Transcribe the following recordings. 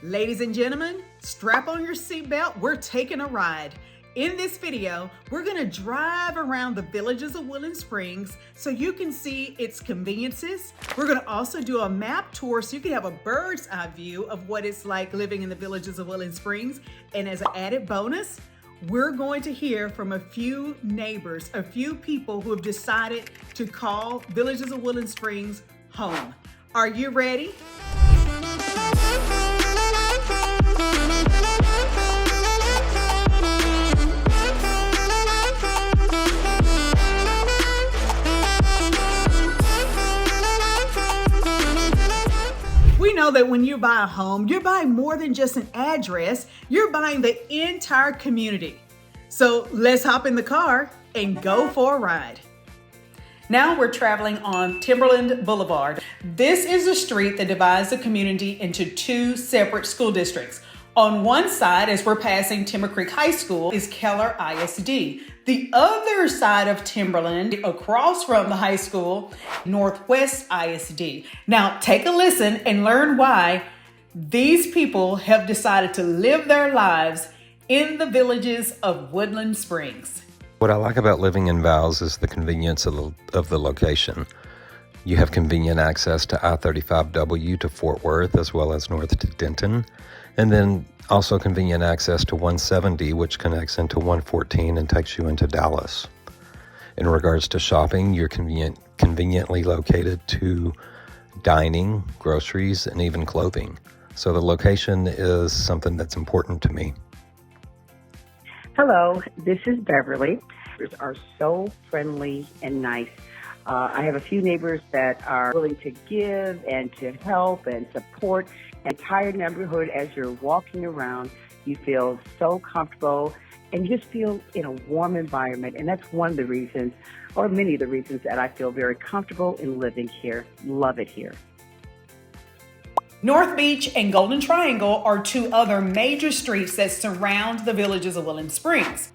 Ladies and gentlemen, strap on your seatbelt. We're taking a ride. In this video, we're going to drive around the Villages of Woodland Springs so you can see its conveniences. We're going to also do a map tour so you can have a bird's eye view of what it's like living in the Villages of Woodland Springs. And as an added bonus, we're going to hear from a few neighbors, a few people who have decided to call Villages of Woodland Springs home. Are you ready? We know that when you buy a home, you're buying more than just an address, you're buying the entire community. So let's hop in the car and go for a ride. Now we're traveling on Timberland Boulevard. This is a street that divides the community into two separate school districts. On one side, as we're passing Timber Creek High School, is Keller ISD. The other side of Timberland, across from the high school, Northwest ISD. Now take a listen and learn why these people have decided to live their lives in the Villages of Woodland Springs. What I like about living in VOWS is the convenience of the location. You have convenient access to I-35W to Fort Worth as well as north to Denton, and then also convenient access to 170, which connects into 114 and takes you into Dallas. In regards to shopping, you're conveniently located to dining, groceries, and even clothing. So the location is something that's important to me. Hello, this is Beverly. Neighbors are so friendly and nice. I have a few neighbors that are willing to give and to help and support an entire neighborhood. As you're walking around, you feel so comfortable and you just feel in a warm environment. And that's one of the reasons, or many of the reasons, that I feel very comfortable in living here. Love it here. North Beach and Golden Triangle are two other major streets that surround the Villages of Woodland Springs.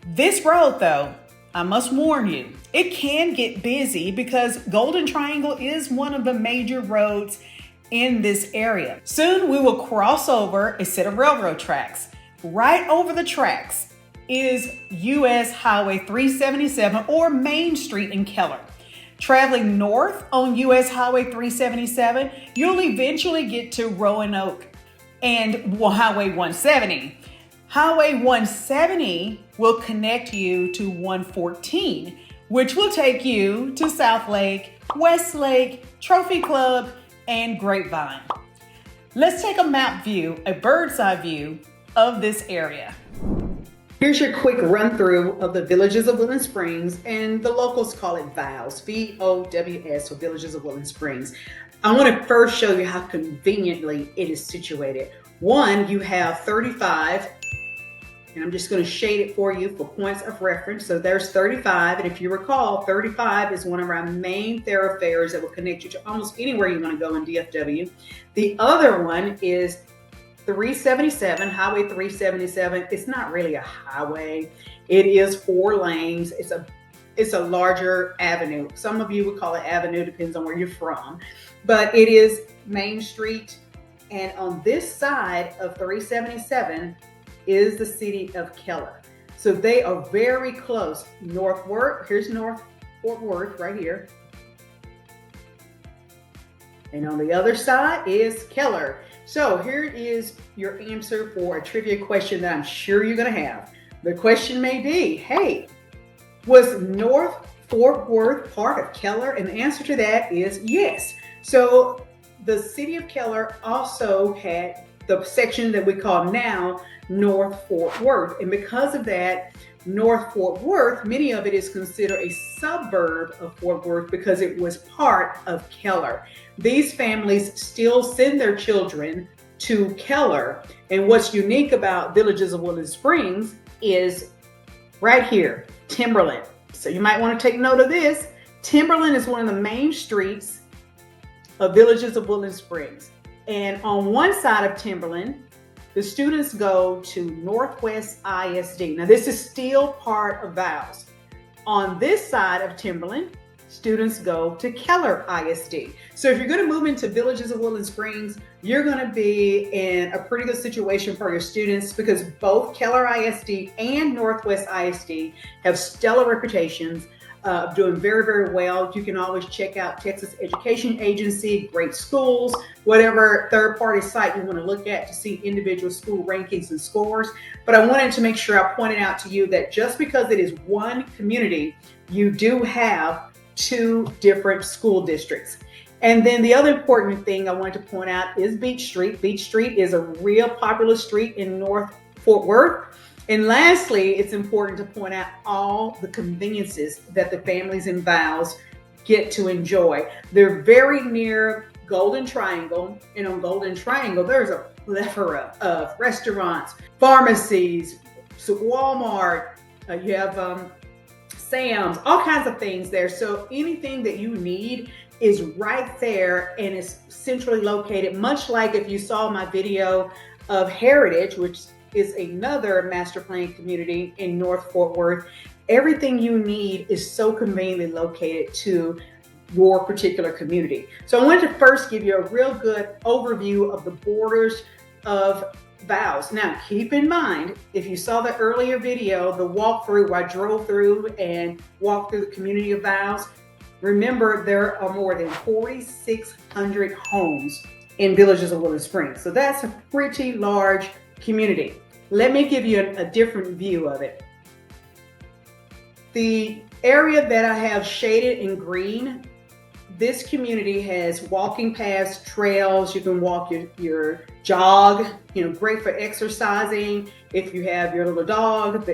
This road, though, I must warn you, it can get busy because Golden Triangle is one of the major roads in this area. Soon we will cross over a set of railroad tracks. Right over the tracks is US Highway 377 or Main Street in Keller. Traveling north on US Highway 377, you'll eventually get to Roanoke and Highway 170. Highway 170 will connect you to 114, which will take you to South Lake, West Lake, Trophy Club, and Grapevine. Let's take a map view, a bird's eye view of this area. Here's your quick run through of the Villages of Woodland Springs, and the locals call it VOWS, V-O-W-S, so Villages of Woodland Springs. I want to first show you how conveniently it is situated. One, you have 35, and I'm just going to shade it for you for points of reference. So there's 35, and if you recall, 35 is one of our main thoroughfares that will connect you to almost anywhere you want to go in DFW. The other one is 377, Highway 377. It's not really a highway. It is 4 lanes. It's a larger avenue. Some of you would call it avenue, depends on where you're from. But it is Main Street. And on this side of 377 is the city of Keller. So they are very close. Northward, here's North Fort Worth right here. And on the other side is Keller. So here is your answer for a trivia question that I'm sure you're going to have. The question may be, hey, was North Fort Worth part of Keller? And the answer to that is yes. So the city of Keller also had the section that we call now North Fort Worth. And because of that, North Fort Worth, many of it is considered a suburb of Fort Worth because it was part of Keller. These families still send their children to Keller. And what's unique about Villages of Woodland Springs is right here, Timberland. So you might want to take note of this. Timberland is one of the main streets of Villages of Woodland Springs. And on one side of Timberland, the students go to Northwest ISD. Now this is still part of VOWS. On this side of Timberland, students go to Keller ISD. So if you're going to move into Villages of Woodland Springs, you're going to be in a pretty good situation for your students because both Keller ISD and Northwest ISD have stellar reputations, doing very, very well. You can always check out Texas Education Agency, great schools, whatever third-party site you want to look at to see individual school rankings and scores. But I wanted to make sure I pointed out to you that just because it is one community, you do have two different school districts. And then the other important thing I wanted to point out is Beach Street. Beach Street is a real popular street in North Fort Worth. And lastly, it's important to point out all the conveniences that the families in VOWS get to enjoy. They're very near Golden Triangle, and on Golden Triangle, there's a plethora of restaurants, pharmacies, so Walmart, you have Sam's, all kinds of things there. So anything that you need is right there and is centrally located, much like if you saw my video of Heritage, which is another master plan community in North Fort Worth. Everything you need is so conveniently located to your particular community. So I wanted to first give you a real good overview of the borders of VOWS. Now, keep in mind, if you saw the earlier video, the walkthrough where I drove through and walked through the community of VOWS, remember there are more than 4,600 homes in Villages of Woodland Springs. So that's a pretty large community. Let me give you a different view of it. The area that I have shaded in green, this community has walking paths, trails. You can walk your jog, great for exercising. If you have your little dog,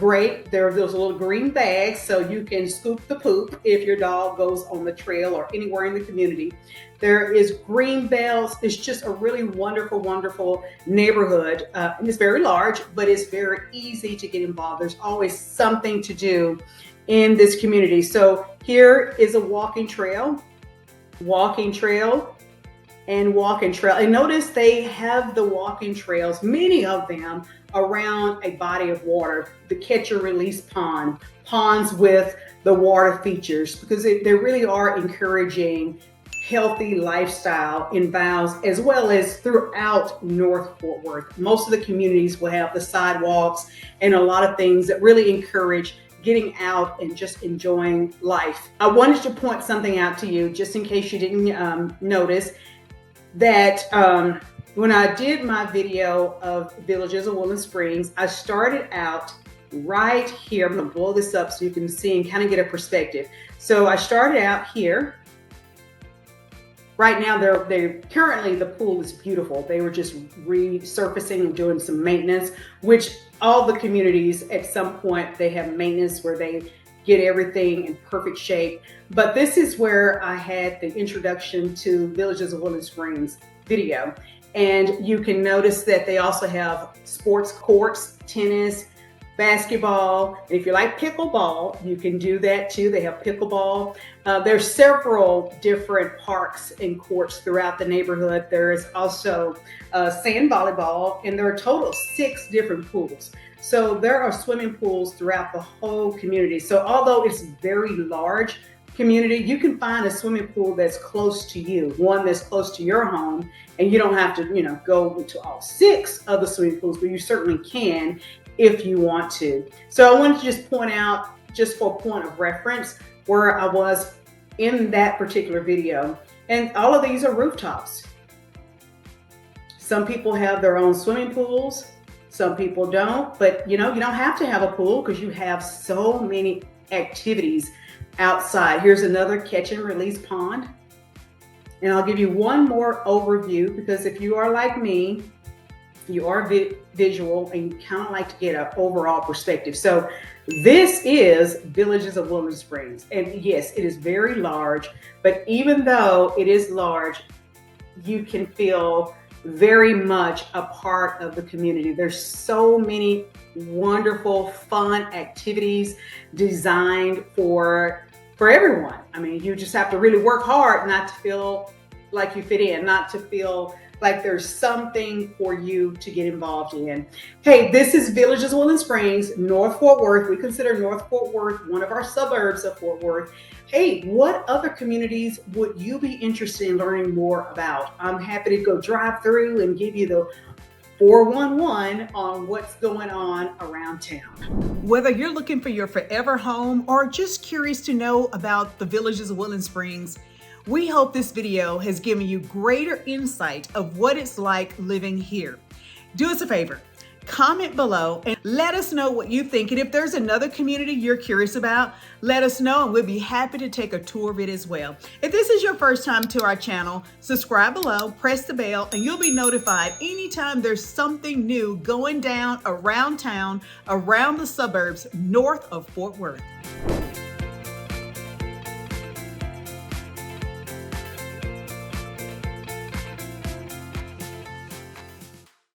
great. There are those little green bags so you can scoop the poop if your dog goes on the trail or anywhere in the community. There is green belts. It's just a really wonderful, wonderful neighborhood. And it's very large, but it's very easy to get involved. There's always something to do in this community. So here is a walking trail, and walking trail. And notice they have the walking trails, many of them around a body of water, the catch and release ponds with the water features, because they really are encouraging healthy lifestyle in VOWS as well as throughout North Fort Worth. Most of the communities will have the sidewalks and a lot of things that really encourage getting out and just enjoying life. I wanted to point something out to you just in case you didn't notice that when I did my video of Villages of Woodland Springs, I started out right here. I'm going to blow this up so you can see and kind of get a perspective. So I started out here. Right now, they're currently, the pool is beautiful. They were just resurfacing and doing some maintenance, which all the communities at some point, they have maintenance where they get everything in perfect shape. But this is where I had the introduction to Villages of Woodland Springs video. And you can notice that they also have sports courts, tennis, basketball. And if you like pickleball, you can do that too. They have pickleball. There's several different parks and courts throughout the neighborhood. There is also sand volleyball, and there are a total of 6 different pools. So there are swimming pools throughout the whole community. So although it's very large community, you can find a swimming pool that's close to you, one that's close to your home, and you don't have to, go to all 6 of the swimming pools, but you certainly can if you want to. So I wanted to just point out, just for a point of reference, where I was in that particular video. And all of these are rooftops. Some people have their own swimming pools. Some people don't, but you don't have to have a pool because you have so many activities outside. Here's another catch and release pond. And I'll give you one more overview, because if you are like me, you are visual and you kind of like to get an overall perspective. So this is Villages of Woodland Springs. And yes, it is very large, but even though it is large, you can feel very much a part of the community. There's so many wonderful, fun activities designed for everyone. I mean, you just have to really work hard not to feel like you fit in, not to feel like there's something for you to get involved in. Hey, this is Villages of Woodland Springs, North Fort Worth. We consider North Fort Worth one of our suburbs of Fort Worth. Hey, what other communities would you be interested in learning more about? I'm happy to go drive through and give you the 411 on what's going on around town. Whether you're looking for your forever home or just curious to know about the Villages of Woodland Springs, we hope this video has given you greater insight of what it's like living here. Do us a favor, comment below and let us know what you think. And if there's another community you're curious about, let us know and we'll be happy to take a tour of it as well. If this is your first time to our channel, subscribe below, press the bell, and you'll be notified anytime there's something new going down around town, around the suburbs north of Fort Worth.